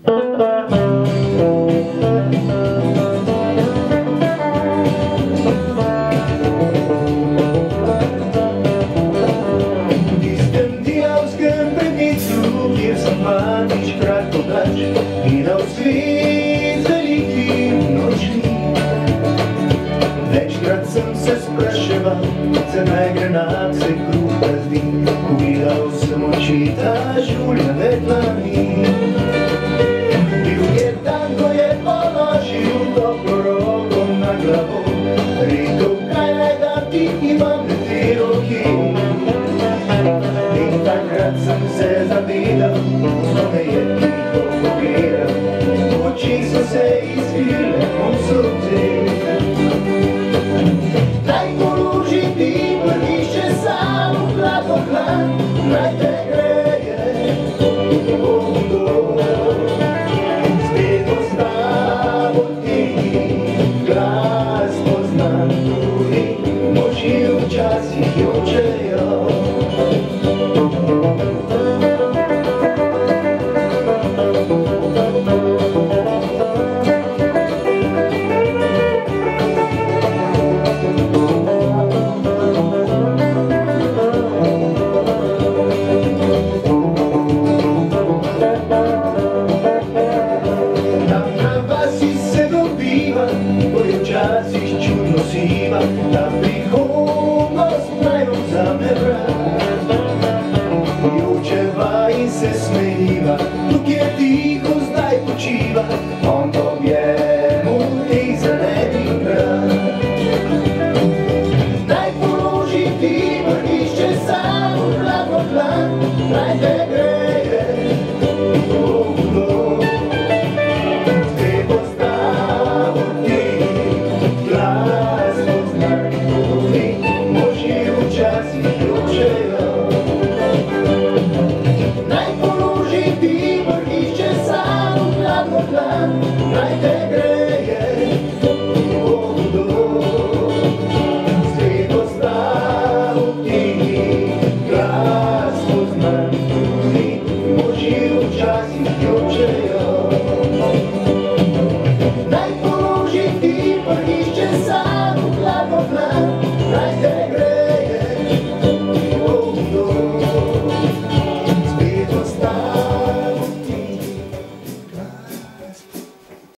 I na svit velikih noći večkrat sam se spraševal, crne granate kruh razdi, ugledal sem oči ta žuljave dlani. Bil je dan, ko je položil toplo roko na glavo, rekel, kaj naj da ti, imam le te roki. In takrat sem se zavedal, so me je tiho pogledal, oči so se izvile povsod. Naj položi ti platišče sam v hladno hlad, naj te greje hudo. Spet ostavo ti glas poznam, tudi moči včasih jočejo. Včasih čudno siva, ta prihodnost naj nam vzame vrat. Jočeva in se smejiva, tukaj tiho zdaj počiva, on